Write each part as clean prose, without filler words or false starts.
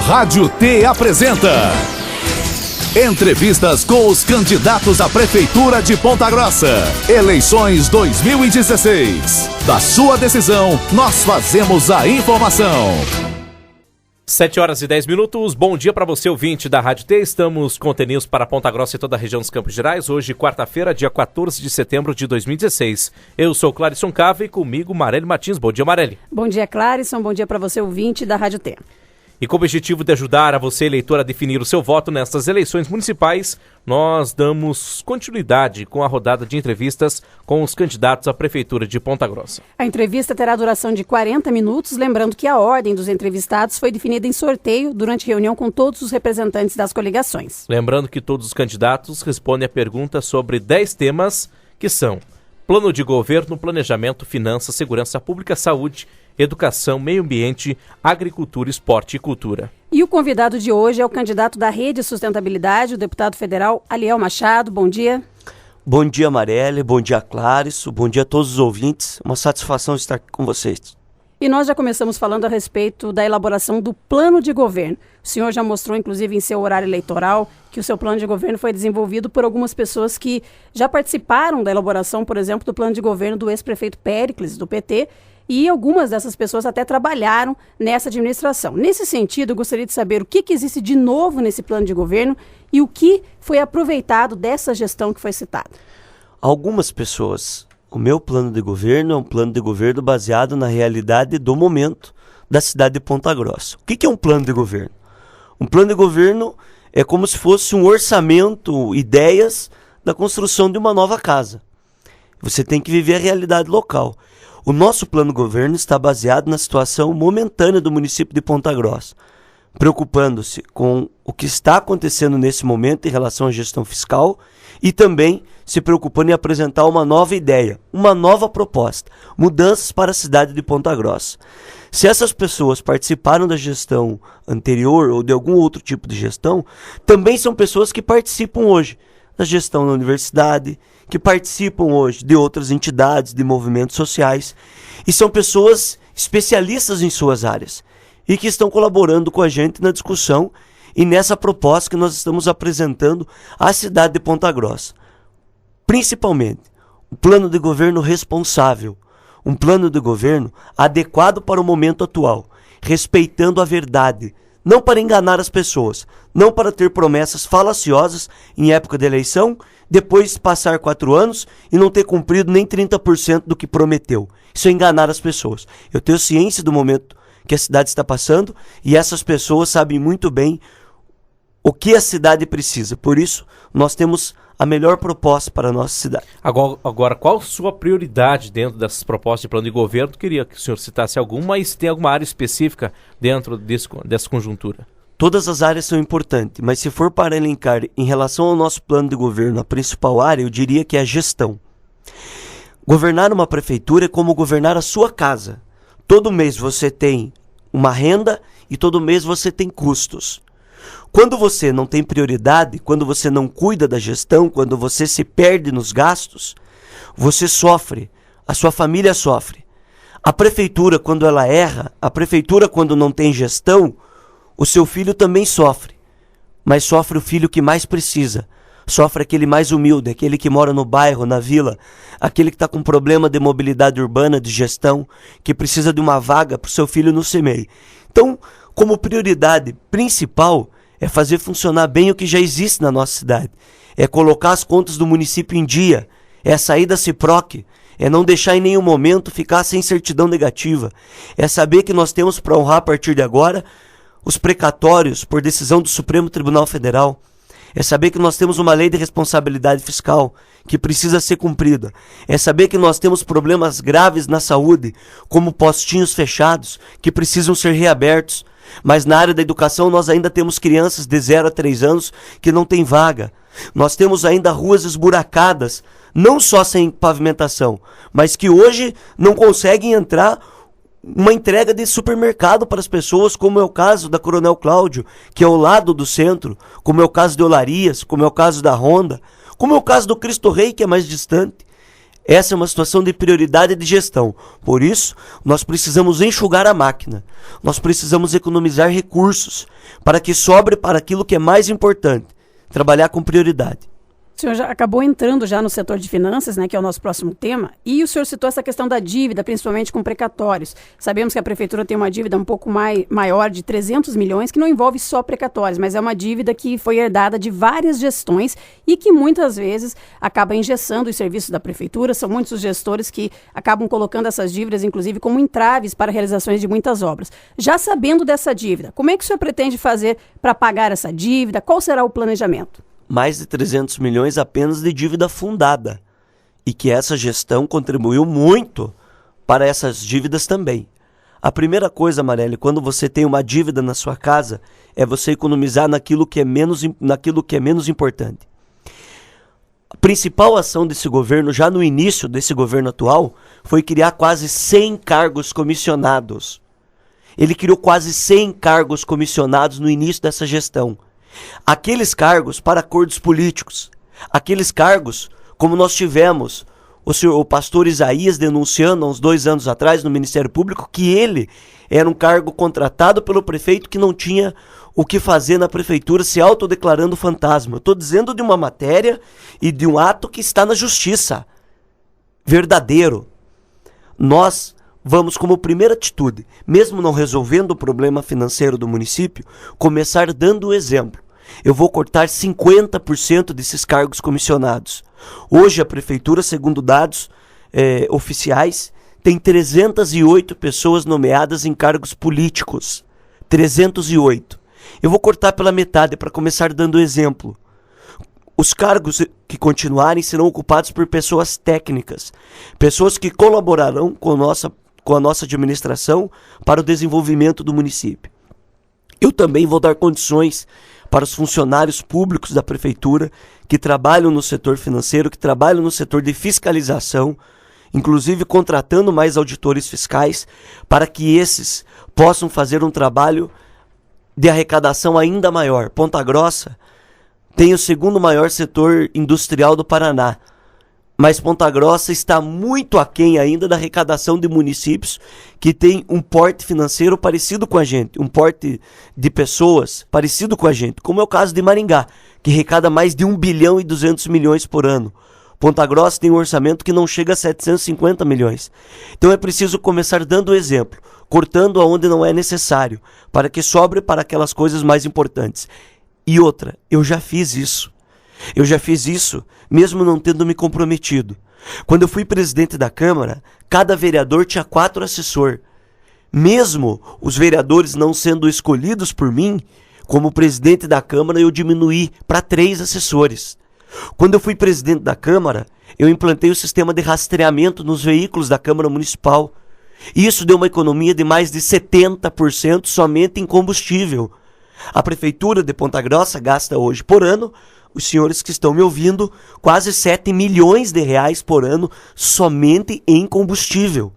Rádio T apresenta entrevistas com os candidatos à Prefeitura de Ponta Grossa. Eleições 2016. Da sua decisão, nós fazemos a informação. 7h10. Bom dia para você, ouvinte da Rádio T. Estamos com TNews para Ponta Grossa e toda a região dos Campos Gerais. Hoje, quarta-feira, dia 14 de setembro de 2016. Eu sou Clarison Cava e comigo Marely Martins. Bom dia, Marely. Bom dia, Clarison. Bom dia para você, ouvinte da Rádio T. E com o objetivo de ajudar a você, eleitor, a definir o seu voto nestas eleições municipais, nós damos continuidade com a rodada de entrevistas com os candidatos à Prefeitura de Ponta Grossa. A entrevista terá duração de 40 minutos, lembrando que a ordem dos entrevistados foi definida em sorteio durante reunião com todos os representantes das coligações. Lembrando que todos os candidatos respondem a pergunta sobre 10 temas que são plano de governo, planejamento, finanças, segurança pública, saúde, educação, meio ambiente, agricultura, esporte e cultura. E o convidado de hoje é o candidato da Rede Sustentabilidade, o deputado federal Aliel Machado. Bom dia. Bom dia, Marely. Bom dia, Clarison. Bom dia a todos os ouvintes. Uma satisfação estar aqui com vocês. E nós já começamos falando a respeito da elaboração do plano de governo. O senhor já mostrou, inclusive, em seu horário eleitoral, que o seu plano de governo foi desenvolvido por algumas pessoas que já participaram da elaboração, por exemplo, do plano de governo do ex-prefeito Péricles, do PT, e algumas dessas pessoas até trabalharam nessa administração. Nesse sentido, eu gostaria de saber o que existe de novo nesse plano de governo e o que foi aproveitado dessa gestão que foi citada. Algumas pessoas, o meu plano de governo é um plano de governo baseado na realidade do momento da cidade de Ponta Grossa. O que é um plano de governo? Um plano de governo é como se fosse um orçamento, ideias da construção de uma nova casa. Você tem que viver a realidade local. O nosso plano de governo está baseado na situação momentânea do município de Ponta Grossa, preocupando-se com o que está acontecendo nesse momento em relação à gestão fiscal e também se preocupando em apresentar uma nova ideia, uma nova proposta, mudanças para a cidade de Ponta Grossa. Se essas pessoas participaram da gestão anterior ou de algum outro tipo de gestão, também são pessoas que participam hoje da gestão da universidade, que participam hoje de outras entidades, de movimentos sociais, e são pessoas especialistas em suas áreas e que estão colaborando com a gente na discussão e nessa proposta que nós estamos apresentando à cidade de Ponta Grossa. Principalmente, um plano de governo responsável, um plano de governo adequado para o momento atual, respeitando a verdade, não para enganar as pessoas, não para ter promessas falaciosas em época de eleição, depois passar 4 anos e não ter cumprido nem 30% do que prometeu. Isso é enganar as pessoas. Eu tenho ciência do momento que a cidade está passando e essas pessoas sabem muito bem o que a cidade precisa. Por isso, nós temos a melhor proposta para a nossa cidade. Agora, qual a sua prioridade dentro dessas propostas de plano de governo? Queria que o senhor citasse alguma e se tem alguma área específica dentro dessa conjuntura. Todas as áreas são importantes, mas se for para elencar em relação ao nosso plano de governo, a principal área, eu diria que é a gestão. Governar uma prefeitura é como governar a sua casa. Todo mês você tem uma renda e todo mês você tem custos. Quando você não tem prioridade, quando você não cuida da gestão, quando você se perde nos gastos, você sofre, a sua família sofre. A prefeitura, quando ela erra, a prefeitura, quando não tem gestão, o seu filho também sofre. Mas sofre o filho que mais precisa. Sofre aquele mais humilde, aquele que mora no bairro, na vila, aquele que está com problema de mobilidade urbana, de gestão, que precisa de uma vaga para o seu filho no CEMEI. Então, como prioridade principal, é fazer funcionar bem o que já existe na nossa cidade. É colocar as contas do município em dia. É sair da CIPROC. É não deixar em nenhum momento ficar sem certidão negativa. É saber que nós temos para honrar a partir de agora os precatórios por decisão do Supremo Tribunal Federal. É saber que nós temos uma lei de responsabilidade fiscal que precisa ser cumprida. É saber que nós temos problemas graves na saúde, como postinhos fechados, que precisam ser reabertos. Mas na área da educação nós ainda temos crianças de 0 a 3 anos que não têm vaga. Nós temos ainda ruas esburacadas, não só sem pavimentação, mas que hoje não conseguem entrar uma entrega de supermercado para as pessoas, como é o caso da Coronel Cláudio, que é ao lado do centro, como é o caso de Olarias, como é o caso da Honda, como é o caso do Cristo Rei, que é mais distante. Essa é uma situação de prioridade de gestão. Por isso, nós precisamos enxugar a máquina. Nós precisamos economizar recursos para que sobre para aquilo que é mais importante. Trabalhar com prioridade. O senhor já acabou entrando já no setor de finanças, né, que é o nosso próximo tema, e o senhor citou essa questão da dívida, principalmente com precatórios. Sabemos que a prefeitura tem uma dívida um pouco maior de 300 milhões, que não envolve só precatórios, mas é uma dívida que foi herdada de várias gestões e que muitas vezes acaba engessando os serviços da prefeitura. São muitos os gestores que acabam colocando essas dívidas, inclusive, como entraves para realizações de muitas obras. Já sabendo dessa dívida, como é que o senhor pretende fazer para pagar essa dívida? Qual será o planejamento? Mais de 300 milhões apenas de dívida fundada. E que essa gestão contribuiu muito para essas dívidas também. A primeira coisa, Marely, quando você tem uma dívida na sua casa, é você economizar naquilo que é menos importante. A principal ação desse governo, já no início desse governo atual, foi criar quase 100 cargos comissionados. Ele criou quase 100 cargos comissionados no início dessa gestão. Aqueles cargos para acordos políticos, aqueles cargos como nós tivemos o pastor Isaías denunciando há uns 2 anos atrás no Ministério Público que ele era um cargo contratado pelo prefeito que não tinha o que fazer na prefeitura, se autodeclarando fantasma. Eu estou dizendo de uma matéria e de um ato que está na justiça, verdadeiro. Nós vamos, como primeira atitude, mesmo não resolvendo o problema financeiro do município, começar dando o exemplo. Eu vou cortar 50% desses cargos comissionados. Hoje a prefeitura, segundo dados oficiais, tem 308 pessoas nomeadas em cargos políticos. 308. Eu vou cortar pela metade para começar dando exemplo. Os cargos que continuarem serão ocupados por pessoas técnicas, pessoas que colaborarão com a nossa administração para o desenvolvimento do município. Eu também vou dar condições para os funcionários públicos da prefeitura que trabalham no setor financeiro, que trabalham no setor de fiscalização, inclusive contratando mais auditores fiscais, para que esses possam fazer um trabalho de arrecadação ainda maior. Ponta Grossa tem o segundo maior setor industrial do Paraná, mas Ponta Grossa está muito aquém ainda da arrecadação de municípios que tem um porte financeiro parecido com a gente, um porte de pessoas parecido com a gente, como é o caso de Maringá, que arrecada mais de 1 bilhão e 200 milhões por ano. Ponta Grossa tem um orçamento que não chega a 750 milhões. Então é preciso começar dando exemplo, cortando aonde não é necessário, para que sobre para aquelas coisas mais importantes. E outra, eu já fiz isso. Eu já fiz isso, mesmo não tendo me comprometido. Quando eu fui presidente da Câmara, cada vereador tinha 4 assessores. Mesmo os vereadores não sendo escolhidos por mim, como presidente da Câmara, eu diminuí para 3 assessores. Quando eu fui presidente da Câmara, eu implantei o sistema de rastreamento nos veículos da Câmara Municipal. Isso deu uma economia de mais de 70% somente em combustível. A Prefeitura de Ponta Grossa gasta hoje por ano, os senhores que estão me ouvindo, quase 7 milhões de reais por ano somente em combustível.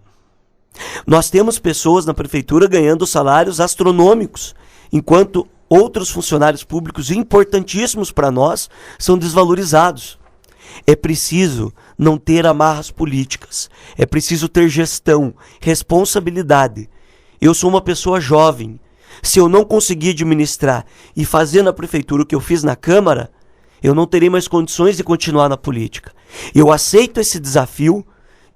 Nós temos pessoas na prefeitura ganhando salários astronômicos, enquanto outros funcionários públicos importantíssimos para nós são desvalorizados. É preciso não ter amarras políticas, é preciso ter gestão, responsabilidade. Eu sou uma pessoa jovem. Se eu não conseguir administrar e fazer na prefeitura o que eu fiz na Câmara, eu não terei mais condições de continuar na política. Eu aceito esse desafio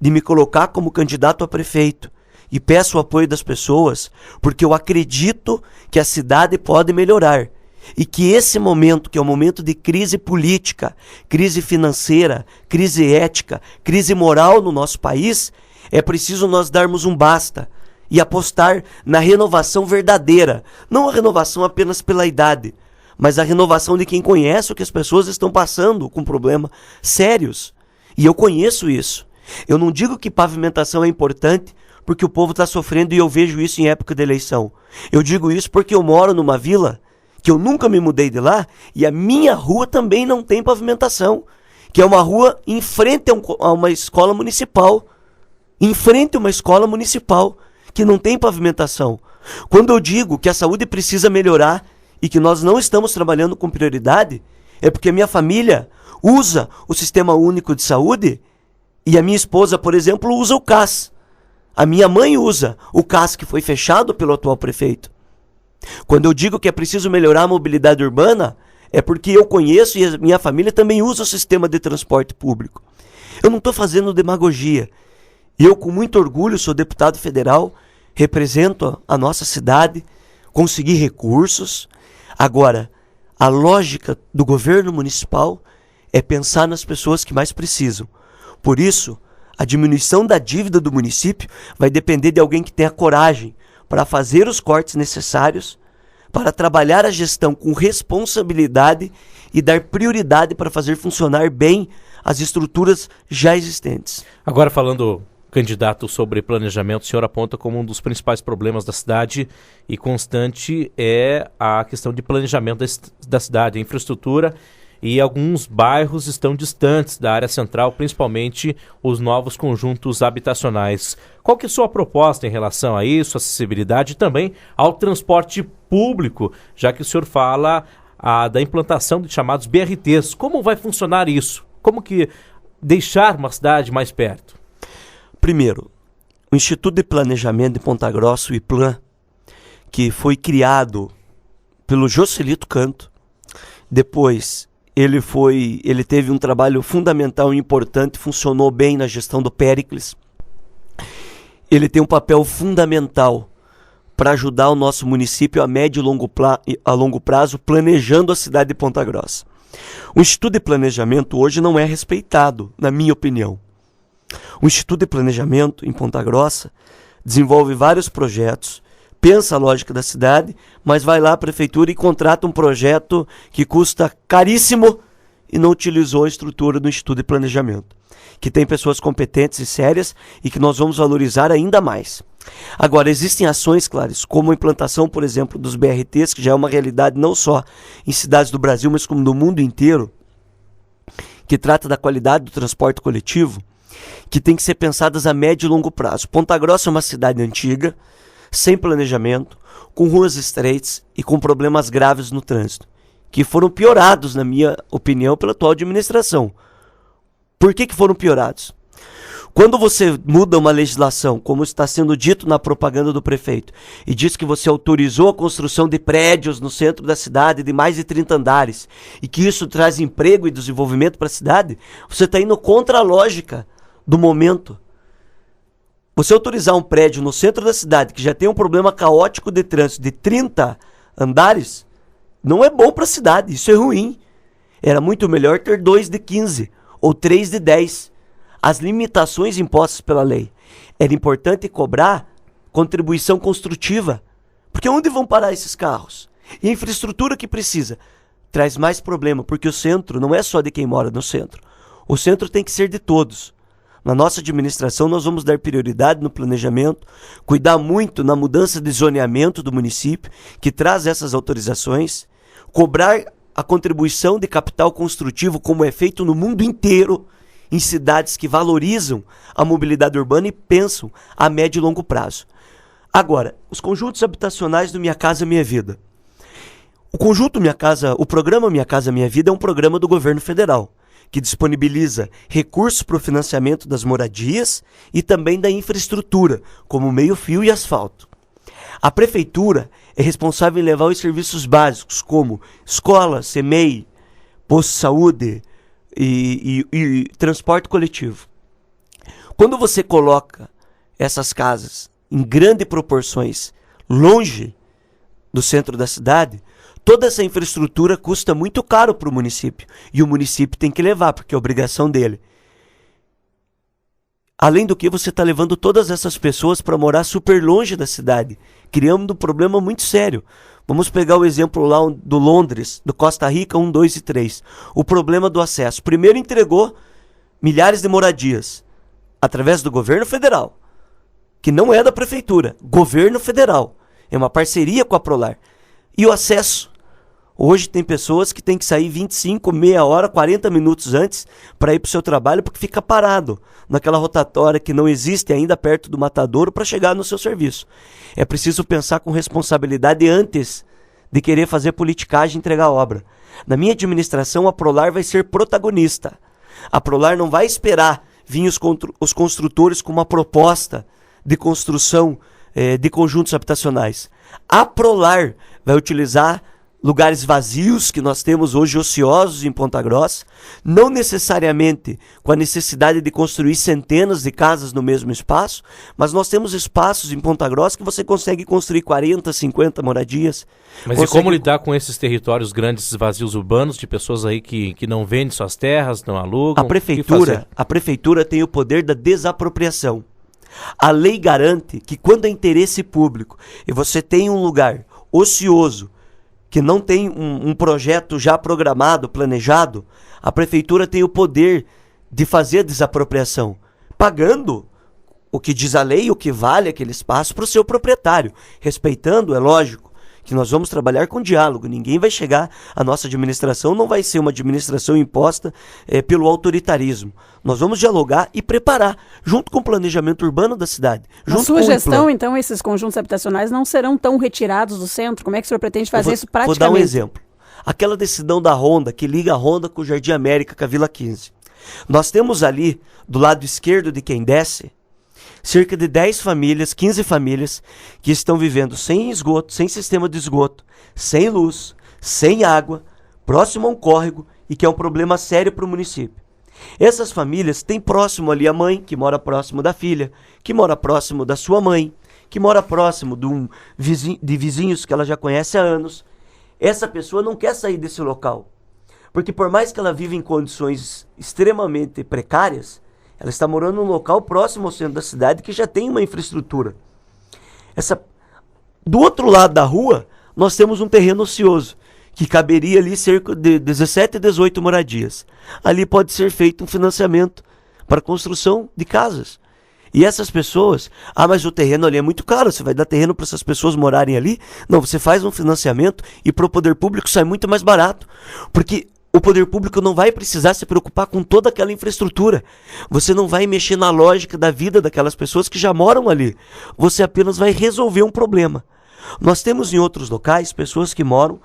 de me colocar como candidato a prefeito e peço o apoio das pessoas porque eu acredito que a cidade pode melhorar e que esse momento, que é um momento de crise política, crise financeira, crise ética, crise moral no nosso país, é preciso nós darmos um basta e apostar na renovação verdadeira, não a renovação apenas pela idade, mas a renovação de quem conhece o que as pessoas estão passando com problemas sérios. E eu conheço isso. Eu não digo que pavimentação é importante porque o povo está sofrendo e eu vejo isso em época de eleição. Eu digo isso porque eu moro numa vila que eu nunca me mudei de lá e a minha rua também não tem pavimentação, que é uma rua em frente a uma escola municipal. Em frente a uma escola municipal que não tem pavimentação. Quando eu digo que a saúde precisa melhorar e que nós não estamos trabalhando com prioridade, é porque a minha família usa o Sistema Único de Saúde E a minha esposa, por exemplo, usa o CAS. A minha mãe usa o CAS que foi fechado pelo atual prefeito. Quando eu digo que é preciso melhorar a mobilidade urbana, é porque eu conheço e a minha família também usa o sistema de transporte público. Eu não estou fazendo demagogia. Eu, com muito orgulho, sou deputado federal, represento a nossa cidade, consegui recursos. Agora, a lógica do governo municipal é pensar nas pessoas que mais precisam. Por isso, a diminuição da dívida do município vai depender de alguém que tenha coragem para fazer os cortes necessários, para trabalhar a gestão com responsabilidade e dar prioridade para fazer funcionar bem as estruturas já existentes. Agora, falando, candidato, sobre planejamento, o senhor aponta como um dos principais problemas da cidade e constante é a questão de planejamento da cidade, a infraestrutura, e alguns bairros estão distantes da área central, principalmente os novos conjuntos habitacionais. Qual que é a sua proposta em relação a isso, acessibilidade e também ao transporte público, já que o senhor fala da implantação de chamados BRTs? Como vai funcionar isso? Como que deixar uma cidade mais perto? Primeiro, o Instituto de Planejamento de Ponta Grossa, o IPLAN, que foi criado pelo Joselito Canto, depois ele teve um trabalho fundamental e importante, funcionou bem na gestão do Péricles. Ele tem um papel fundamental para ajudar o nosso município a médio e longo prazo, planejando a cidade de Ponta Grossa. O Instituto de Planejamento hoje não é respeitado, na minha opinião. O Instituto de Planejamento em Ponta Grossa desenvolve vários projetos, pensa a lógica da cidade, mas vai lá à prefeitura e contrata um projeto que custa caríssimo e não utilizou a estrutura do Instituto de Planejamento, que tem pessoas competentes e sérias e que nós vamos valorizar ainda mais. Agora, existem ações, claras, como a implantação, por exemplo, dos BRTs, que já é uma realidade não só em cidades do Brasil, mas como no mundo inteiro, que trata da qualidade do transporte coletivo, que tem que ser pensadas a médio e longo prazo. Ponta Grossa é uma cidade antiga, sem planejamento, com ruas estreitas e com problemas graves no trânsito, que foram piorados, na minha opinião, pela atual administração. Por que foram piorados? Quando você muda uma legislação, como está sendo dito na propaganda do prefeito, e diz que você autorizou a construção de prédios no centro da cidade de mais de 30 andares, e que isso traz emprego e desenvolvimento para a cidade, você está indo contra a lógica do momento. Você autorizar um prédio no centro da cidade que já tem um problema caótico de trânsito de 30 andares, não é bom para a cidade, isso é ruim. Era muito melhor ter 2 de 15 ou 3 de 10. As limitações impostas pela lei. Era importante cobrar contribuição construtiva, porque onde vão parar esses carros? E a infraestrutura que precisa traz mais problema, porque o centro não é só de quem mora no centro. O centro tem que ser de todos. Na nossa administração, nós vamos dar prioridade no planejamento, cuidar muito na mudança de zoneamento do município, que traz essas autorizações, cobrar a contribuição de capital construtivo, como é feito no mundo inteiro, em cidades que valorizam a mobilidade urbana e pensam a médio e longo prazo. Agora, os conjuntos habitacionais do Minha Casa Minha Vida. O programa Minha Casa Minha Vida é um programa do governo federal, que disponibiliza recursos para o financiamento das moradias e também da infraestrutura, como meio-fio e asfalto. A prefeitura é responsável em levar os serviços básicos, como escola, CEMEI, posto de saúde e transporte coletivo. Quando você coloca essas casas em grandes proporções, longe do centro da cidade, toda essa infraestrutura custa muito caro para o município. E o município tem que levar, porque é obrigação dele. Além do que, você está levando todas essas pessoas para morar super longe da cidade, criando um problema muito sério. Vamos pegar o exemplo lá do Londres, do Costa Rica 1, 2 e 3. O problema do acesso. Primeiro entregou milhares de moradias através do governo federal, que não é da prefeitura, governo federal. É uma parceria com a Prolar. E o acesso. Hoje tem pessoas que têm que sair 25, meia hora, 40 minutos antes para ir para o seu trabalho, porque fica parado naquela rotatória que não existe ainda perto do matadouro para chegar no seu serviço. É preciso pensar com responsabilidade antes de querer fazer politicagem e entregar obra. Na minha administração, a Prolar vai ser protagonista. A Prolar não vai esperar vinham os construtores com uma proposta de construção de conjuntos habitacionais. A Prolar vai utilizar lugares vazios que nós temos hoje ociosos em Ponta Grossa, não necessariamente com a necessidade de construir centenas de casas no mesmo espaço, mas nós temos espaços em Ponta Grossa que você consegue construir 40, 50 moradias. Mas e como lidar com esses territórios grandes vazios urbanos, de pessoas aí que não vendem suas terras, não alugam? A prefeitura tem o poder da desapropriação. A lei garante que quando é interesse público e você tem um lugar ocioso, que não tem um projeto já programado, planejado, a prefeitura tem o poder de fazer a desapropriação, pagando o que diz a lei, o que vale aquele espaço para o seu proprietário, respeitando, é lógico, que nós vamos trabalhar com diálogo, ninguém vai chegar, a nossa administração não vai ser uma administração imposta pelo autoritarismo. Nós vamos dialogar e preparar, junto com o planejamento urbano da cidade. Na sua gestão, então, esses conjuntos habitacionais não serão tão retirados do centro? Como é que o senhor pretende fazer isso praticamente? Vou dar um exemplo. Aquela decisão da Honda, que liga a Honda com o Jardim América, com a Vila 15. Nós temos ali, do lado esquerdo de quem desce, cerca de 10 famílias, 15 famílias, que estão vivendo sem esgoto, sem sistema de esgoto, sem luz, sem água, próximo a um córrego e que é um problema sério para o município. Essas famílias têm próximo ali a mãe, que mora próximo da filha, que mora próximo da sua mãe, que mora próximo de vizinhos que ela já conhece há anos. Essa pessoa não quer sair desse local, porque por mais que ela viva em condições extremamente precárias, ela está morando num local próximo ao centro da cidade que já tem uma infraestrutura. Do outro lado da rua, nós temos um terreno ocioso, que caberia ali cerca de 17 a 18 moradias. Ali pode ser feito um financiamento para a construção de casas. E essas pessoas, mas o terreno ali é muito caro, você vai dar terreno para essas pessoas morarem ali? Não, você faz um financiamento e para o poder público sai muito mais barato, porque o poder público não vai precisar se preocupar com toda aquela infraestrutura. Você não vai mexer na lógica da vida daquelas pessoas que já moram ali. Você apenas vai resolver um problema. Nós temos em outros locais pessoas que moram,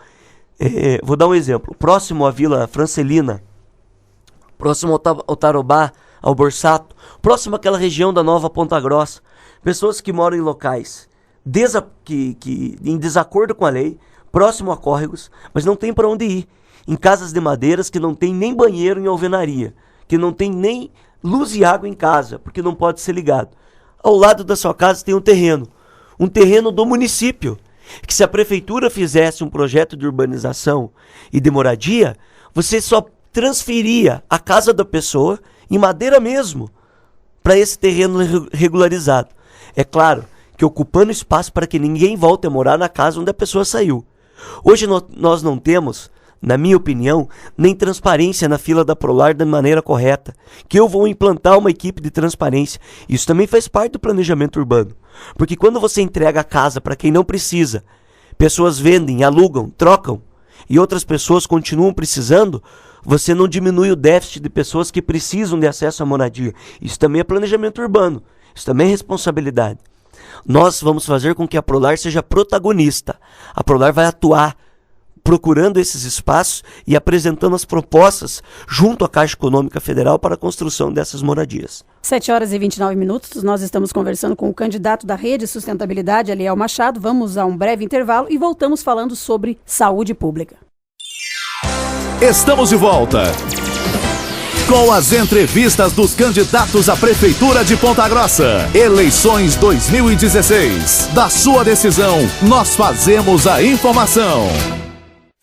vou dar um exemplo, próximo à Vila Francelina, próximo ao Tarobá, ao Borsato, próximo àquela região da Nova Ponta Grossa. Pessoas que moram em locais em desacordo com a lei, próximo a córregos, mas não tem para onde ir. Em casas de madeiras que não tem nem banheiro em alvenaria, que não tem nem luz e água em casa, porque não pode ser ligado. Ao lado da sua casa tem um terreno do município, que se a prefeitura fizesse um projeto de urbanização e de moradia, você só transferia a casa da pessoa, em madeira mesmo, para esse terreno regularizado. É claro que ocupando espaço para que ninguém volte a morar na casa onde a pessoa saiu. Hoje nós não temos, na minha opinião, nem transparência na fila da Prolar da maneira correta, que eu vou implantar uma equipe de transparência. Isso também faz parte do planejamento urbano. Porque quando você entrega a casa para quem não precisa, pessoas vendem, alugam, trocam, e outras pessoas continuam precisando, você não diminui o déficit de pessoas que precisam de acesso à moradia. Isso também é planejamento urbano, isso também é responsabilidade. Nós vamos fazer com que a Prolar seja protagonista. A Prolar vai atuar procurando esses espaços e apresentando as propostas junto à Caixa Econômica Federal para a construção dessas moradias. 7h29, nós estamos conversando com o candidato da Rede Sustentabilidade, Aliel Machado. Vamos a um breve intervalo e voltamos falando sobre saúde pública. Estamos de volta com as entrevistas dos candidatos à Prefeitura de Ponta Grossa. Eleições 2016. Da sua decisão, nós fazemos a informação.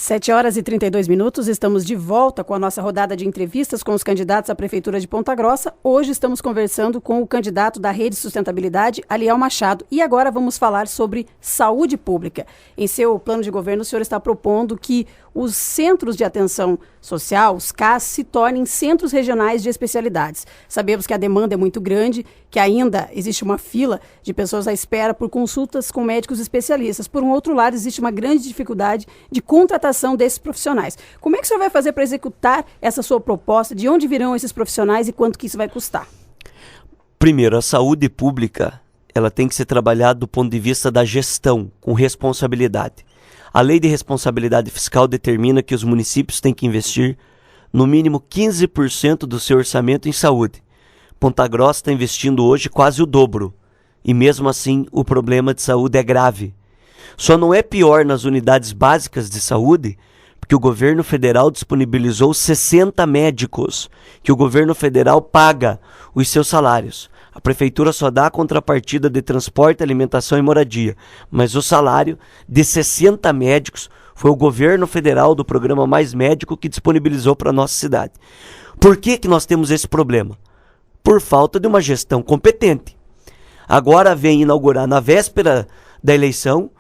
7h32, estamos de volta com a nossa rodada de entrevistas com os candidatos à Prefeitura de Ponta Grossa. Hoje estamos conversando com o candidato da Rede Sustentabilidade, Aliel Machado. E agora vamos falar sobre saúde pública. Em seu plano de governo, o senhor está propondo que os centros de atenção social, os CAS, se tornem centros regionais de especialidades. Sabemos que a demanda é muito grande, que ainda existe uma fila de pessoas à espera por consultas com médicos especialistas. Por um outro lado, existe uma grande dificuldade de contratação desses profissionais. Como é que o senhor vai fazer para executar essa sua proposta? De onde virão esses profissionais e quanto que isso vai custar? Primeiro, a saúde pública, ela tem que ser trabalhada do ponto de vista da gestão, com responsabilidade. A lei de responsabilidade fiscal determina que os municípios têm que investir no mínimo 15% do seu orçamento em saúde. Ponta Grossa está investindo hoje quase o dobro. E mesmo assim o problema de saúde é grave. Só não é pior nas unidades básicas de saúde, porque o governo federal disponibilizou 60 médicos, que o governo federal paga os seus salários. A prefeitura só dá a contrapartida de transporte, alimentação e moradia. Mas o salário de 60 médicos foi o governo federal do programa Mais Médico que disponibilizou para a nossa cidade. Por que nós temos esse problema? Por falta de uma gestão competente. Agora vem inaugurar na véspera da eleição,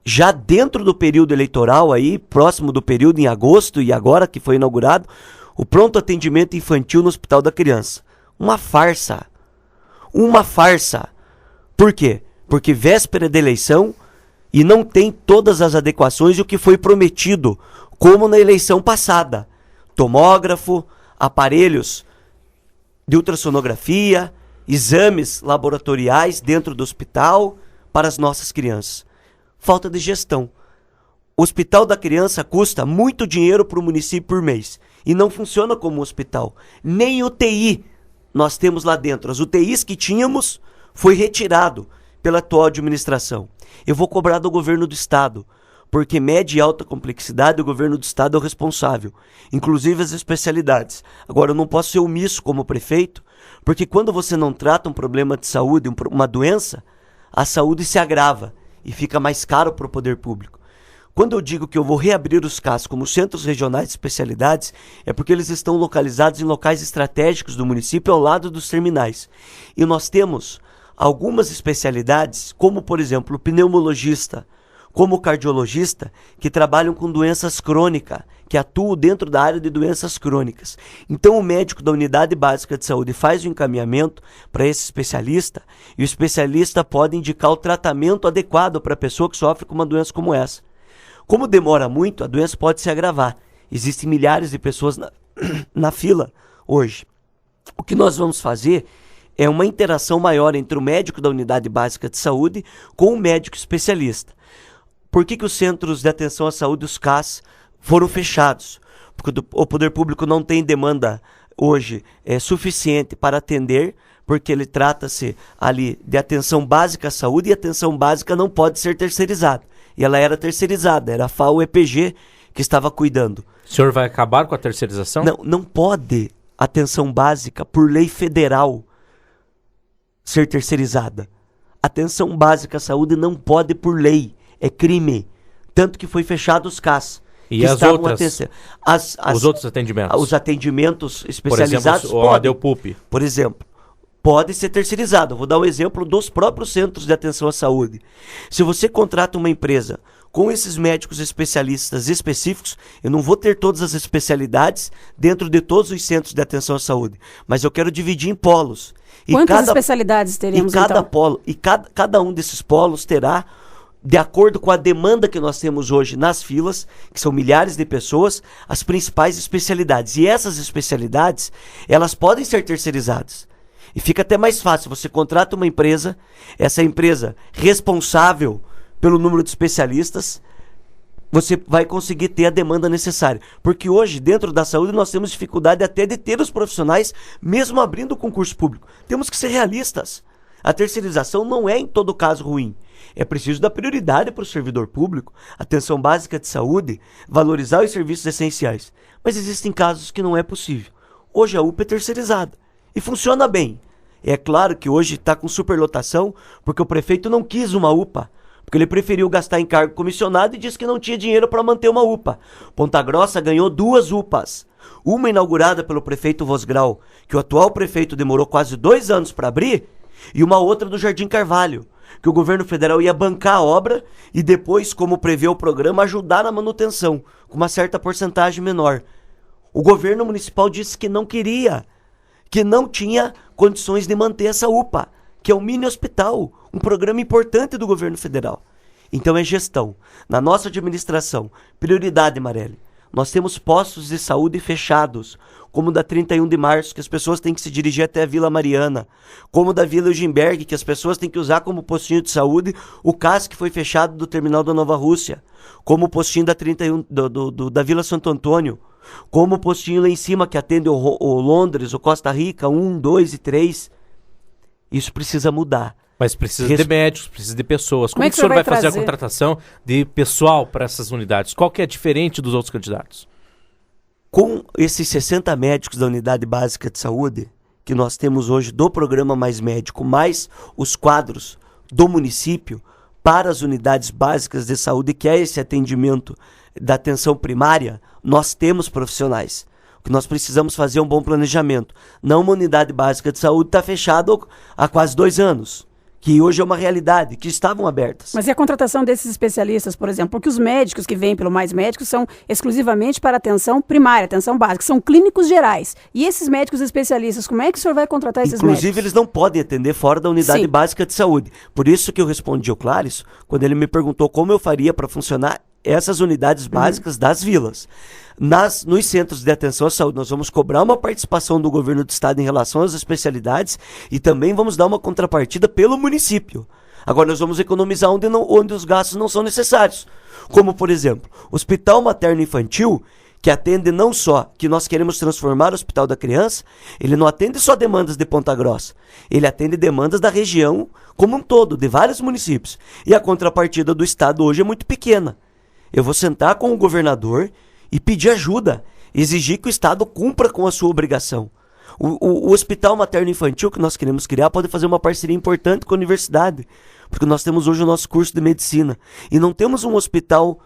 já dentro do período eleitoral, aí, próximo do período, em agosto, e agora que foi inaugurado, o pronto atendimento infantil no Hospital da Criança. Uma farsa. Uma farsa. Por quê? Porque véspera da eleição e não tem todas as adequações e o que foi prometido, como na eleição passada. Tomógrafo, aparelhos de ultrassonografia, exames laboratoriais dentro do hospital para as nossas crianças. Falta de gestão. O Hospital da Criança custa muito dinheiro para o município por mês e não funciona como um hospital. Nem UTI nós temos lá dentro. As UTIs que tínhamos foi retirado pela atual administração. Eu vou cobrar do governo do estado, porque média e alta complexidade o governo do estado é o responsável, inclusive as especialidades. Agora eu não posso ser omisso como prefeito, porque quando você não trata um problema de saúde, uma doença, a saúde se agrava e fica mais caro para o poder público. Quando eu digo que eu vou reabrir os CAS como centros regionais de especialidades, é porque eles estão localizados em locais estratégicos do município ao lado dos terminais. E nós temos algumas especialidades, como por exemplo o pneumologista, como o cardiologista, que trabalham com doenças crônicas, que atuam dentro da área de doenças crônicas. Então o médico da unidade básica de saúde faz o encaminhamento para esse especialista e o especialista pode indicar o tratamento adequado para a pessoa que sofre com uma doença como essa. Como demora muito, a doença pode se agravar. Existem milhares de pessoas na fila hoje. O que nós vamos fazer é uma interação maior entre o médico da unidade básica de saúde com o médico especialista. Por que os centros de atenção à saúde, os CAS, foram fechados? Porque o poder público não tem demanda hoje suficiente para atender, porque ele trata-se ali de atenção básica à saúde e a atenção básica não pode ser terceirizada. E ela era terceirizada, era a FAO-EPG que estava cuidando. O senhor vai acabar com a terceirização? Não pode atenção básica, por lei federal, ser terceirizada. Atenção básica à saúde não pode por lei. É crime. Tanto que foi fechado os CAS. E as outras? Os outros atendimentos? Os atendimentos especializados. Por exemplo, o ADEUPUP. Por exemplo, pode ser terceirizado. Vou dar um exemplo dos próprios centros de atenção à saúde. Se você contrata uma empresa com esses médicos especialistas específicos, eu não vou ter todas as especialidades dentro de todos os centros de atenção à saúde, mas eu quero dividir em polos. Quantas especialidades teríamos cada então? Polo, e cada um desses polos terá, de acordo com a demanda que nós temos hoje nas filas, que são milhares de pessoas, as principais especialidades. E essas especialidades, elas podem ser terceirizadas. E fica até mais fácil, você contrata uma empresa, essa empresa responsável pelo número de especialistas, você vai conseguir ter a demanda necessária. Porque hoje, dentro da saúde, nós temos dificuldade até de ter os profissionais, mesmo abrindo o concurso público. Temos que ser realistas. A terceirização não é em todo caso ruim. É preciso dar prioridade para o servidor público, atenção básica de saúde, valorizar os serviços essenciais. Mas existem casos que não é possível. Hoje a UPA é terceirizada e funciona bem. É claro que hoje está com superlotação porque o prefeito não quis uma UPA, porque ele preferiu gastar em cargo comissionado e disse que não tinha dinheiro para manter uma UPA. Ponta Grossa ganhou 2 UPAs. Uma inaugurada pelo prefeito Vosgrau, que o atual prefeito demorou quase 2 anos para abrir, e uma outra do Jardim Carvalho, que o governo federal ia bancar a obra e depois, como prevê o programa, ajudar na manutenção, com uma certa porcentagem menor. O governo municipal disse que não queria, que não tinha condições de manter essa UPA, que é um mini hospital, um programa importante do governo federal. Então é gestão. Na nossa administração, prioridade, Marelli. Nós temos postos de saúde fechados, como o da 31 de março, que as pessoas têm que se dirigir até a Vila Mariana, como o da Vila Eugenberg, que as pessoas têm que usar como postinho de saúde o CAS que foi fechado do terminal da Nova Rússia, como o postinho da 31 da Vila Santo Antônio. como o postinho lá em cima que atende o Londres, o Costa Rica, 1, 2 e 3. Isso precisa mudar. Mas precisa de médicos, precisa de pessoas. Como é que o senhor vai fazer a trazer? contratação de pessoal para essas unidades? Qual que é diferente dos outros candidatos? Com esses 60 médicos da Unidade Básica de Saúde, que nós temos hoje do Programa Mais Médico, mais os quadros do município para as unidades básicas de saúde, que é esse atendimento da atenção primária, nós temos profissionais. O que nós precisamos fazer é um bom planejamento. Não uma unidade básica de saúde está fechada há quase 2 anos. Que hoje é uma realidade, que estavam abertas. Mas e a contratação desses especialistas, por exemplo? Porque os médicos que vêm pelo Mais Médicos são exclusivamente para atenção primária, atenção básica, são clínicos gerais. E esses médicos especialistas, como é que o senhor vai contratar esses médicos? Inclusive, eles não podem atender fora da unidade básica de saúde. Por isso que eu respondi ao Clares, quando ele me perguntou como eu faria para funcionar essas unidades básicas das vilas. Nos centros de atenção à saúde, nós vamos cobrar uma participação do governo do estado em relação às especialidades e também vamos dar uma contrapartida pelo município. Agora, nós vamos economizar onde os gastos não são necessários. Como, por exemplo, Hospital Materno Infantil, que atende não só, que nós queremos transformar o Hospital da Criança, ele não atende só demandas de Ponta Grossa, ele atende demandas da região como um todo, de vários municípios. E a contrapartida do estado hoje é muito pequena. Eu vou sentar com o governador e pedir ajuda, exigir que o estado cumpra com a sua obrigação. O Hospital Materno Infantil que nós queremos criar pode fazer uma parceria importante com a universidade, porque nós temos hoje o nosso curso de medicina e não temos um hospital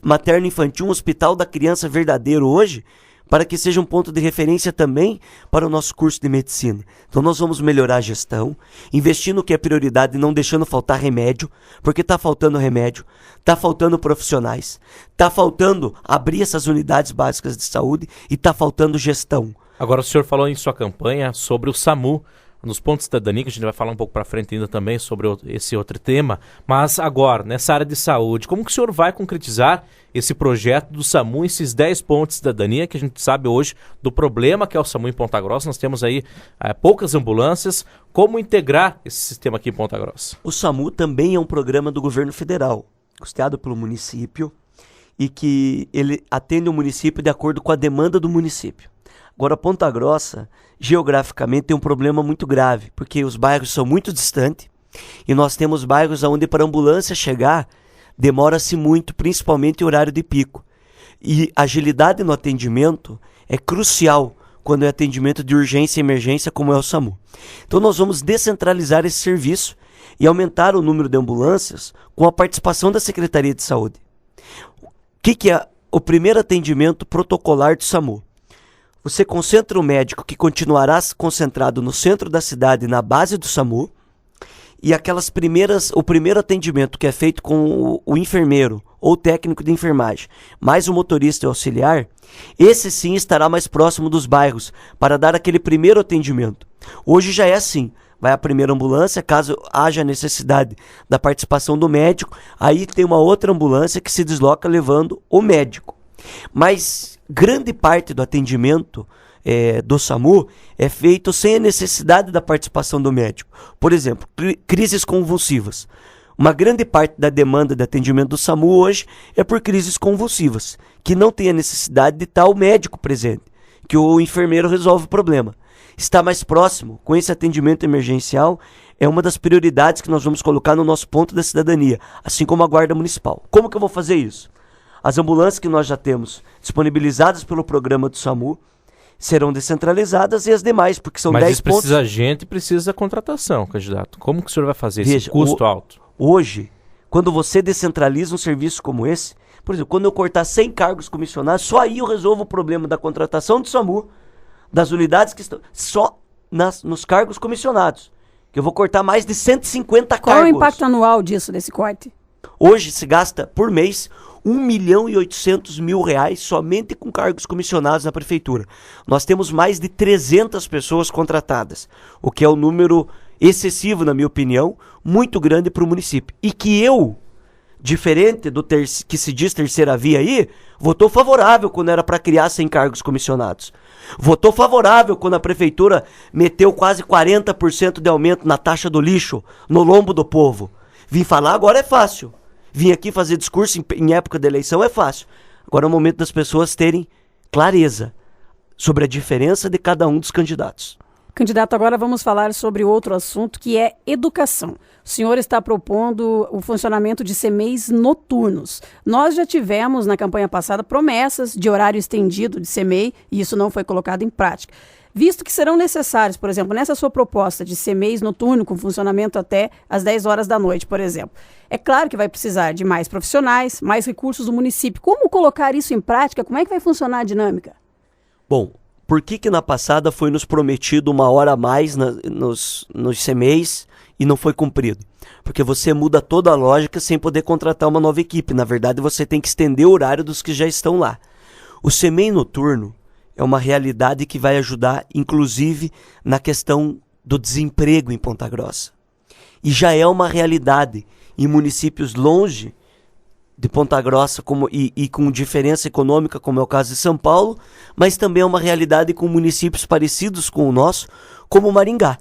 materno infantil, um hospital da criança verdadeiro hoje, para que seja um ponto de referência também para o nosso curso de medicina. Então nós vamos melhorar a gestão, investir no que é prioridade e não deixando faltar remédio, porque está faltando remédio, está faltando profissionais, está faltando abrir essas unidades básicas de saúde e está faltando gestão. Agora o senhor falou em sua campanha sobre o SAMU, nos pontos de cidadania, que a gente vai falar um pouco para frente ainda também sobre esse outro tema, mas agora, nessa área de saúde, como que o senhor vai concretizar esse projeto do SAMU, esses 10 pontos de cidadania, que a gente sabe hoje do problema que é o SAMU em Ponta Grossa, nós temos aí poucas ambulâncias, como integrar esse sistema aqui em Ponta Grossa? O SAMU também é um programa do governo federal, custeado pelo município, e que ele atende o município de acordo com a demanda do município. Agora, Ponta Grossa, geograficamente, tem um problema muito grave, porque os bairros são muito distantes e nós temos bairros onde para a ambulância chegar demora-se muito, principalmente em horário de pico. E agilidade no atendimento é crucial quando é atendimento de urgência e emergência, como é o SAMU. Então nós vamos descentralizar esse serviço e aumentar o número de ambulâncias com a participação da Secretaria de Saúde. O que é o primeiro atendimento protocolar do SAMU? Você concentra o médico que continuará concentrado no centro da cidade, na base do SAMU, e o primeiro atendimento que é feito com o enfermeiro ou técnico de enfermagem, mais o motorista e o auxiliar, esse sim estará mais próximo dos bairros para dar aquele primeiro atendimento. Hoje já é assim, vai a primeira ambulância, caso haja necessidade da participação do médico, aí tem uma outra ambulância que se desloca levando o médico. Mas grande parte do atendimento do SAMU é feito sem a necessidade da participação do médico. Por exemplo, crises convulsivas. Uma grande parte da demanda de atendimento do SAMU hoje é por crises convulsivas, que não tem a necessidade de estar o médico presente, que o enfermeiro resolve o problema. Estar mais próximo com esse atendimento emergencial é uma das prioridades que nós vamos colocar no nosso ponto da cidadania, assim como a Guarda Municipal. Como que eu vou fazer isso? As ambulâncias que nós já temos disponibilizadas pelo programa do SAMU serão descentralizadas e as demais, porque são 10 pontos. Mas isso precisa gente, precisa contratação, candidato. Como que o senhor vai fazer esse custo alto? Hoje, quando você descentraliza um serviço como esse, por exemplo, quando eu cortar 100 cargos comissionados, só aí eu resolvo o problema da contratação do SAMU, das unidades que estão só nos cargos comissionados, que eu vou cortar mais de 150 cargos. Qual é o impacto anual disso, desse corte? Hoje se gasta por mês R$1.800.000 somente com cargos comissionados na prefeitura. Nós temos mais de 300 pessoas contratadas, o que é um número excessivo, na minha opinião, muito grande para o município. E que eu, diferente do que se diz terceira via aí, votou favorável quando era para criar 100 cargos comissionados. Votou favorável quando a prefeitura meteu quase 40% de aumento na taxa do lixo, no lombo do povo. Vim falar agora é fácil. Vim aqui fazer discurso em época de eleição é fácil. Agora é o momento das pessoas terem clareza sobre a diferença de cada um dos candidatos. Candidato, agora vamos falar sobre outro assunto, que é educação. O senhor está propondo o funcionamento de CMEIs noturnos. Nós já tivemos, na campanha passada, promessas de horário estendido de CMEI, e isso não foi colocado em prática. Visto que serão necessários, por exemplo, nessa sua proposta de CMEIs noturno, com funcionamento até às 10 horas da noite, por exemplo, é claro que vai precisar de mais profissionais, mais recursos do município. Como colocar isso em prática? Como é que vai funcionar a dinâmica? Bom, por que na passada foi nos prometido 1 hora a mais nos CMEIs e não foi cumprido? Porque você muda toda a lógica sem poder contratar uma nova equipe. Na verdade, você tem que estender o horário dos que já estão lá. O CMEI noturno é uma realidade que vai ajudar, inclusive, na questão do desemprego em Ponta Grossa. E já é uma realidade em municípios longe de Ponta Grossa e com diferença econômica, como é o caso de São Paulo, mas também é uma realidade com municípios parecidos com o nosso, como Maringá.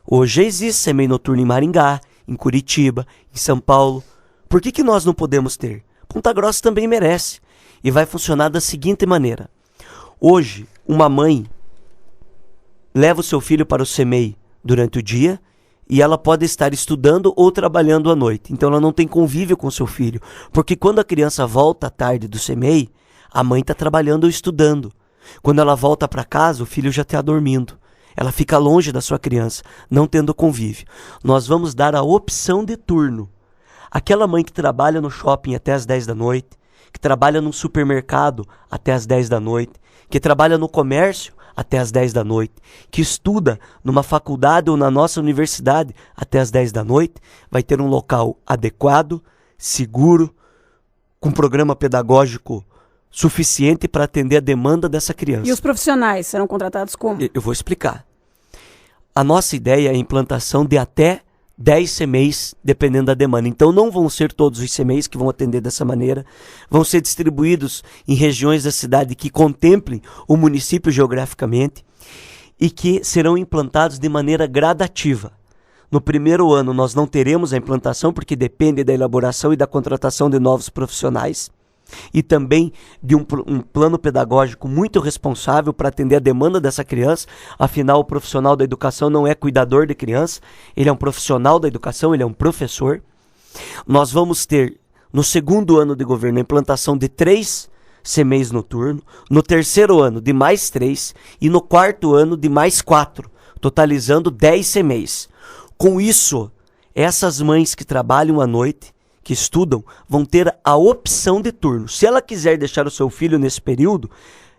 Hoje existe CMEI noturno em Maringá, em Curitiba, em São Paulo. Por que nós não podemos ter? Ponta Grossa também merece. E vai funcionar da seguinte maneira. Hoje, uma mãe leva o seu filho para o CMEI durante o dia e ela pode estar estudando ou trabalhando à noite. Então ela não tem convívio com seu filho. Porque quando a criança volta à tarde do CMEI, a mãe está trabalhando ou estudando. Quando ela volta para casa, o filho já está dormindo. Ela fica longe da sua criança, não tendo convívio. Nós vamos dar a opção de turno. Aquela mãe que trabalha no shopping até as 10 da noite, que trabalha num supermercado até as 10 da noite, que trabalha no comércio até as 10 da noite, que estuda numa faculdade ou na nossa universidade até as 10 da noite, vai ter um local adequado, seguro, com programa pedagógico suficiente para atender a demanda dessa criança. E os profissionais serão contratados como? Eu vou explicar. A nossa ideia é a implantação de até 10 CMEIs, dependendo da demanda. Então não vão ser todos os CMEIs que vão atender dessa maneira, vão ser distribuídos em regiões da cidade que contemplem o município geograficamente e que serão implantados de maneira gradativa. No primeiro ano nós não teremos a implantação porque depende da elaboração e da contratação de novos profissionais e também de um plano pedagógico muito responsável para atender a demanda dessa criança. Afinal, o profissional da educação não é cuidador de criança, ele é um profissional da educação, ele é um professor. Nós vamos ter, no segundo ano de governo, a implantação de 3 CMEIs noturnos, no terceiro ano de mais 3 e no quarto ano de mais 4, totalizando 10 CMEIs. Com isso, essas mães que trabalham à noite, que estudam, vão ter a opção de turno. Se ela quiser deixar o seu filho nesse período,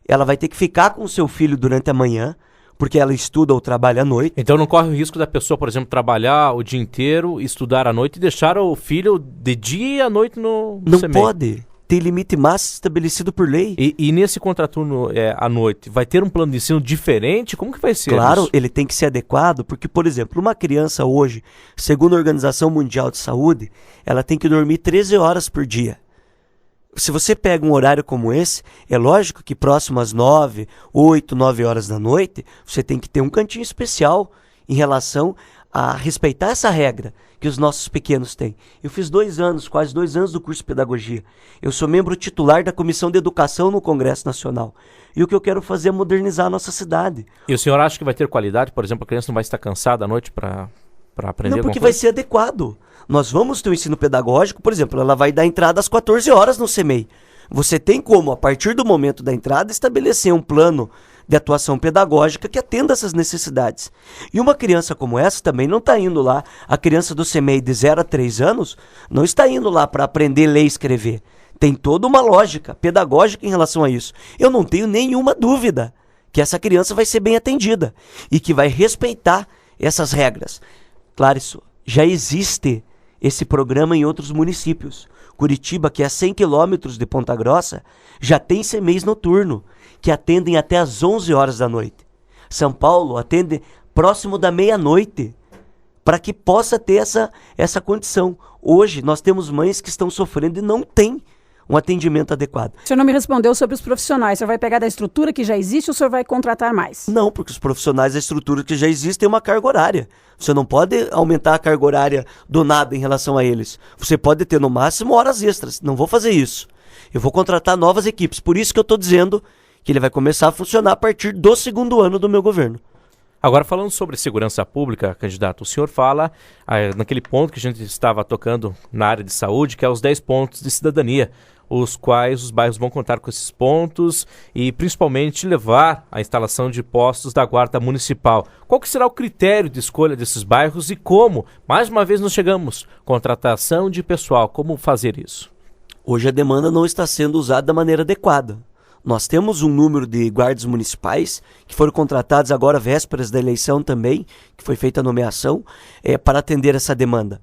ela vai ter que ficar com o seu filho durante a manhã, porque ela estuda ou trabalha à noite. Então não corre o risco da pessoa, por exemplo, trabalhar o dia inteiro, estudar à noite e deixar o filho de dia e à noite no Não CMEI. pode. Tem limite máximo estabelecido por lei. E nesse contraturno à noite, vai ter um plano de ensino diferente? Como que vai ser Claro, isso? ele tem que ser adequado, porque, por exemplo, uma criança hoje, segundo a Organização Mundial de Saúde, ela tem que dormir 13 horas por dia. Se você pega um horário como esse, é lógico que próximo às 9, 8, 9 horas da noite, você tem que ter um cantinho especial em relação a respeitar essa regra que os nossos pequenos têm. Eu fiz 2 anos, quase 2 anos do curso de pedagogia. Eu sou membro titular da Comissão de Educação no Congresso Nacional. E o que eu quero fazer é modernizar a nossa cidade. E o senhor acha que vai ter qualidade? Por exemplo, a criança não vai estar cansada à noite para aprender Não, porque alguma vai coisa? ser adequado. Nós vamos ter um ensino pedagógico, por exemplo, ela vai dar entrada às 14 horas no CMEI. Você tem como, a partir do momento da entrada, estabelecer um plano de atuação pedagógica que atenda essas necessidades. E uma criança como essa também não está indo lá, a criança do CMEI de 0 a 3 anos, não está indo lá para aprender a ler e escrever. Tem toda uma lógica pedagógica em relação a isso. Eu não tenho nenhuma dúvida que essa criança vai ser bem atendida e que vai respeitar essas regras. Claro, isso já existe esse programa em outros municípios. Curitiba, que é a 100 quilômetros de Ponta Grossa, já tem CMEIs noturno, que atendem até às 11 horas da noite. São Paulo atende próximo da meia-noite, para que possa ter essa condição. Hoje, nós temos mães que estão sofrendo e não têm um atendimento adequado. O senhor não me respondeu sobre os profissionais. O senhor vai pegar da estrutura que já existe ou o senhor vai contratar mais? Não, porque os profissionais da estrutura que já existe têm uma carga horária. Você não pode aumentar a carga horária do nada em relação a eles. Você pode ter no máximo horas extras. Não vou fazer isso. Eu vou contratar novas equipes. Por isso que eu estou dizendo que ele vai começar a funcionar a partir do segundo ano do meu governo. Agora, falando sobre segurança pública, candidato, o senhor fala naquele ponto que a gente estava tocando na área de saúde, que é os 10 pontos de cidadania, os quais os bairros vão contar com esses pontos e principalmente levar a instalação de postos da Guarda Municipal. Qual que será o critério de escolha desses bairros e como, mais uma vez nós chegamos, contratação de pessoal, como fazer isso? Hoje a demanda não está sendo usada da maneira adequada. Nós temos um número de guardas municipais que foram contratados agora vésperas da eleição também, que foi feita a nomeação, para atender essa demanda.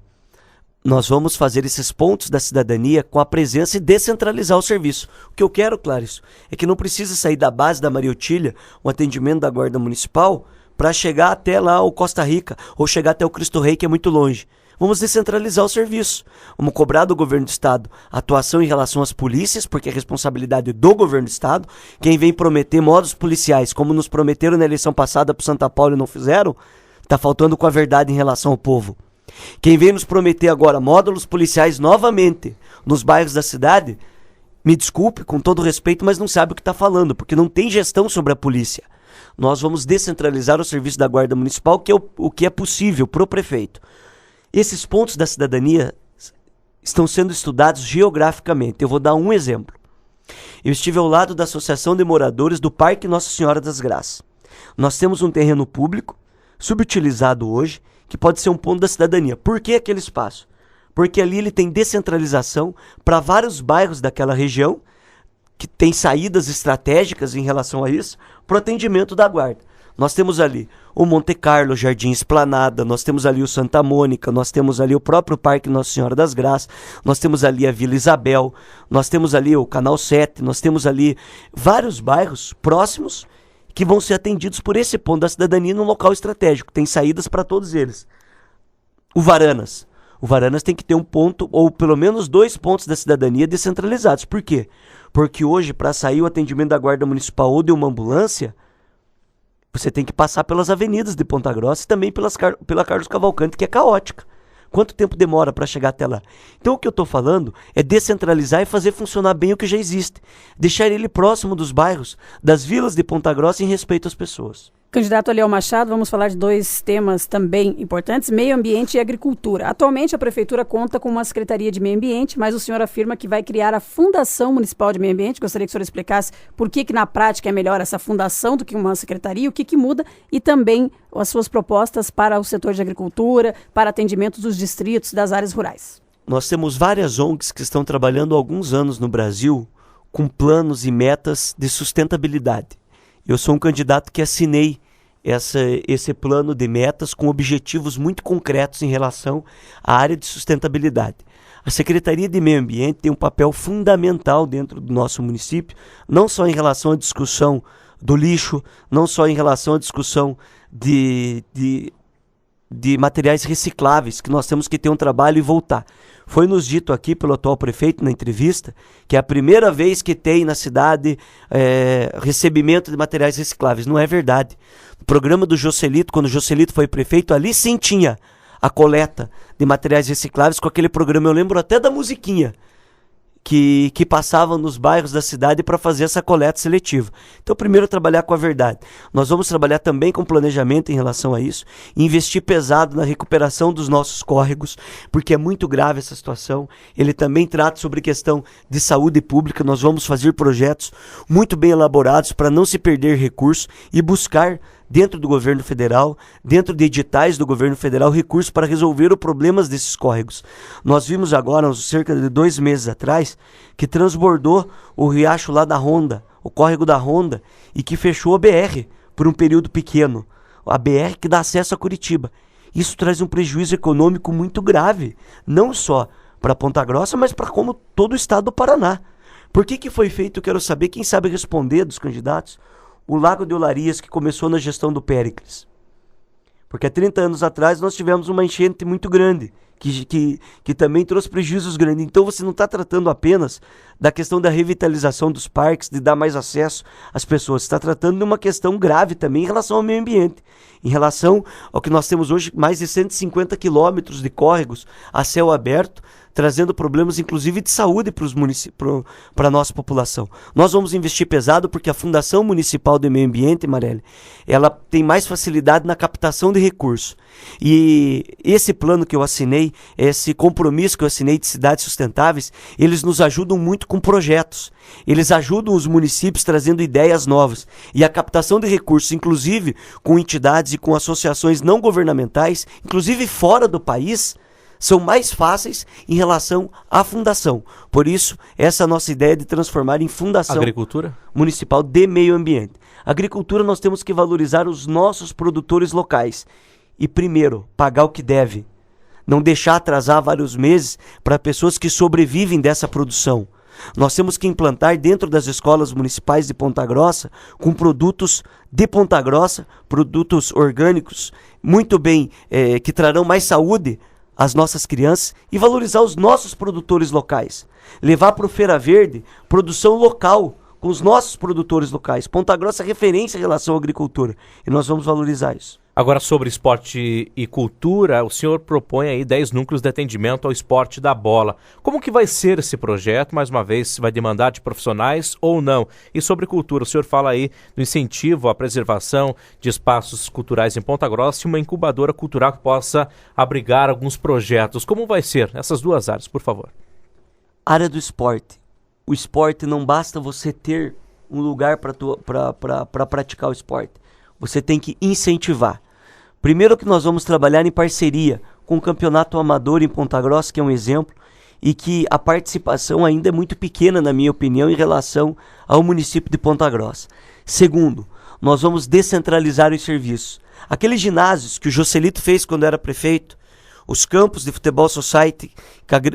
Nós vamos fazer esses pontos da cidadania com a presença e descentralizar o serviço. O que eu quero, Clarice, é que não precisa sair da base da Maria Otília, o atendimento da Guarda Municipal, para chegar até lá o Costa Rica, ou chegar até o Cristo Rei, que é muito longe. Vamos descentralizar o serviço. Vamos cobrar do governo do estado a atuação em relação às polícias, porque é responsabilidade do governo do estado. Quem vem prometer modos policiais, como nos prometeram na eleição passada para Santa Paula e não fizeram, está faltando com a verdade em relação ao povo. Quem vem nos prometer agora módulos policiais novamente nos bairros da cidade, me desculpe, com todo respeito, mas não sabe o que está falando, porque não tem gestão sobre a polícia. Nós vamos descentralizar o serviço da Guarda Municipal, que é o que é possível para o prefeito. Esses pontos da cidadania estão sendo estudados geograficamente. Eu vou dar um exemplo. Eu estive ao lado da Associação de Moradores do Parque Nossa Senhora das Graças. Nós temos um terreno público, subutilizado hoje, que pode ser um ponto da cidadania. Por que aquele espaço? Porque ali ele tem descentralização para vários bairros daquela região, que tem saídas estratégicas em relação a isso, para o atendimento da guarda. Nós temos ali o Monte Carlo, Jardim Esplanada, nós temos ali o Santa Mônica, nós temos ali o próprio Parque Nossa Senhora das Graças, nós temos ali a Vila Isabel, nós temos ali o Canal 7, nós temos ali vários bairros próximos que vão ser atendidos por esse ponto da cidadania num local estratégico. Tem saídas para todos eles. O Varanas tem que ter um ponto, ou pelo menos 2 pontos da cidadania descentralizados. Por quê? Porque hoje, para sair o atendimento da Guarda Municipal ou de uma ambulância, você tem que passar pelas avenidas de Ponta Grossa e também pela Carlos Cavalcante, que é caótica. Quanto tempo demora para chegar até lá? Então o que eu estou falando é descentralizar e fazer funcionar bem o que já existe. Deixar ele próximo dos bairros, das vilas de Ponta Grossa em respeito às pessoas. Candidato Aliel Machado, vamos falar de 2 temas também importantes, meio ambiente e agricultura. Atualmente a Prefeitura conta com uma Secretaria de Meio Ambiente, mas o senhor afirma que vai criar a Fundação Municipal de Meio Ambiente. Gostaria que o senhor explicasse por que na prática é melhor essa fundação do que uma secretaria, o que muda e também as suas propostas para o setor de agricultura, para atendimento dos distritos, das áreas rurais. Nós temos várias ONGs que estão trabalhando há alguns anos no Brasil com planos e metas de sustentabilidade. Eu sou um candidato que assinei esse plano de metas com objetivos muito concretos em relação à área de sustentabilidade. A Secretaria de Meio Ambiente tem um papel fundamental dentro do nosso município, não só em relação à discussão do lixo, não só em relação à discussão de materiais recicláveis, que nós temos que ter um trabalho e voltar. Foi nos dito aqui pelo atual prefeito na entrevista que é a primeira vez que tem na cidade recebimento de materiais recicláveis. Não é verdade. No programa do Joselito, quando o Joselito foi prefeito, ali sim tinha a coleta de materiais recicláveis com aquele programa. Eu lembro até da musiquinha que passavam nos bairros da cidade para fazer essa coleta seletiva. Então, primeiro, trabalhar com a verdade. Nós vamos trabalhar também com planejamento em relação a isso, investir pesado na recuperação dos nossos córregos, porque é muito grave essa situação. Ele também trata sobre questão de saúde pública. Nós vamos fazer projetos muito bem elaborados para não se perder recursos e buscar dentro do governo federal, dentro de editais do governo federal, recursos para resolver os problemas desses córregos. Nós vimos agora, cerca de 2 meses atrás, que transbordou o riacho lá da Ronda, o córrego da Ronda, e que fechou a BR por um período pequeno. A BR que dá acesso a Curitiba. Isso traz um prejuízo econômico muito grave, não só para Ponta Grossa, mas para como todo o estado do Paraná. Por que foi feito? Eu quero saber, quem sabe responder dos candidatos, o Lago de Olarias, que começou na gestão do Péricles. Porque há 30 anos atrás nós tivemos uma enchente muito grande, que também trouxe prejuízos grandes. Então você não está tratando apenas da questão da revitalização dos parques, de dar mais acesso às pessoas. Você está tratando de uma questão grave também em relação ao meio ambiente. Em relação ao que nós temos hoje, mais de 150 quilômetros de córregos a céu aberto, trazendo problemas inclusive de saúde para a nossa população. Nós vamos investir pesado porque a Fundação Municipal do Meio Ambiente, Marelli, ela tem mais facilidade na captação de recursos. E esse plano que eu assinei, esse compromisso que eu assinei de cidades sustentáveis, eles nos ajudam muito com projetos. Eles ajudam os municípios trazendo ideias novas. E a captação de recursos, inclusive com entidades e com associações não governamentais, inclusive fora do país, são mais fáceis em relação à fundação. Por isso, essa é a nossa ideia de transformar em Fundação Municipal de Meio Ambiente. Agricultura, nós temos que valorizar os nossos produtores locais. E primeiro, pagar o que deve. Não deixar atrasar vários meses para pessoas que sobrevivem dessa produção. Nós temos que implantar dentro das escolas municipais de Ponta Grossa, com produtos de Ponta Grossa, produtos orgânicos, muito bem, que trarão mais saúde às nossas crianças, e valorizar os nossos produtores locais. Levar para o Feira Verde produção local, com os nossos produtores locais. Ponta Grossa é referência em relação à agricultura, e nós vamos valorizar isso. Agora, sobre esporte e cultura, o senhor propõe aí 10 núcleos de atendimento ao esporte da bola. Como que vai ser esse projeto? Mais uma vez, vai demandar de profissionais ou não? E sobre cultura, o senhor fala aí do incentivo à preservação de espaços culturais em Ponta Grossa e uma incubadora cultural que possa abrigar alguns projetos. Como vai ser essas duas áreas, por favor? Área do esporte. O esporte não basta você ter um lugar para praticar o esporte. Você tem que incentivar. Primeiro que nós vamos trabalhar em parceria com o Campeonato Amador em Ponta Grossa, que é um exemplo, e que a participação ainda é muito pequena, na minha opinião, em relação ao município de Ponta Grossa. Segundo, nós vamos descentralizar os serviços. Aqueles ginásios que o Joselito fez quando era prefeito, os campos de futebol society,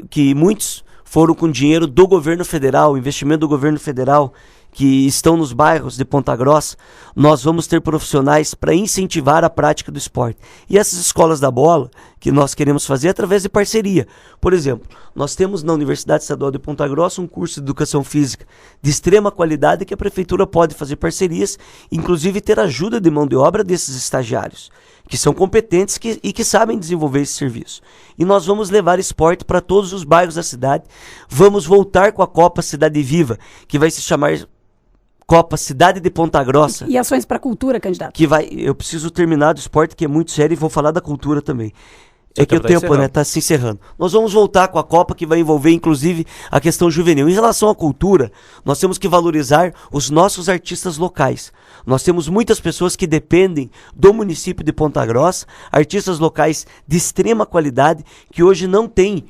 que muitos foram com dinheiro do governo federal, investimento do governo federal, que estão nos bairros de Ponta Grossa, nós vamos ter profissionais para incentivar a prática do esporte. E essas escolas da bola, que nós queremos fazer através de parceria. Por exemplo, nós temos na Universidade Estadual de Ponta Grossa um curso de Educação Física de extrema qualidade que a Prefeitura pode fazer parcerias, inclusive ter ajuda de mão de obra desses estagiários, que são competentes e que sabem desenvolver esse serviço. E nós vamos levar esporte para todos os bairros da cidade. Vamos voltar com a Copa Cidade Viva, que vai se chamar Copa Cidade de Ponta Grossa. E ações para a cultura, candidato? Eu preciso terminar do esporte, que é muito sério, e vou falar da cultura também. É que o tempo, né, tá se encerrando. Nós vamos voltar com a Copa, que vai envolver, inclusive, a questão juvenil. Em relação à cultura, nós temos que valorizar os nossos artistas locais. Nós temos muitas pessoas que dependem do município de Ponta Grossa, artistas locais de extrema qualidade, que hoje não têm...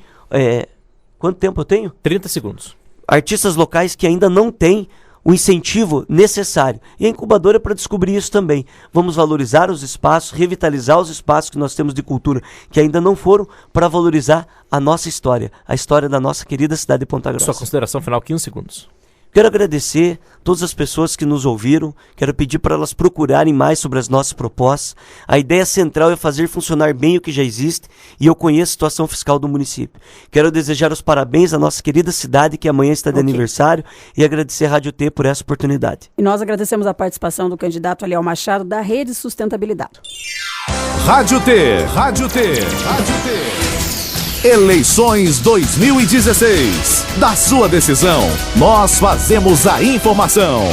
Quanto tempo eu tenho? 30 segundos. Artistas locais que ainda não têm o incentivo necessário. E a incubadora é para descobrir isso também. Vamos valorizar os espaços, revitalizar os espaços que nós temos de cultura que ainda não foram, para valorizar a nossa história, a história da nossa querida cidade de Ponta Grossa. Sua consideração final, 15 segundos. Quero agradecer todas as pessoas que nos ouviram, quero pedir para elas procurarem mais sobre as nossas propostas. A ideia central é fazer funcionar bem o que já existe, e eu conheço a situação fiscal do município. Quero desejar os parabéns à nossa querida cidade, que amanhã está de aniversário, e agradecer a Rádio T por essa oportunidade. E nós agradecemos a participação do candidato Aliel Machado, da Rede Sustentabilidade. Rádio T, Rádio T, Rádio T. Eleições 2016. Da sua decisão, nós fazemos a informação.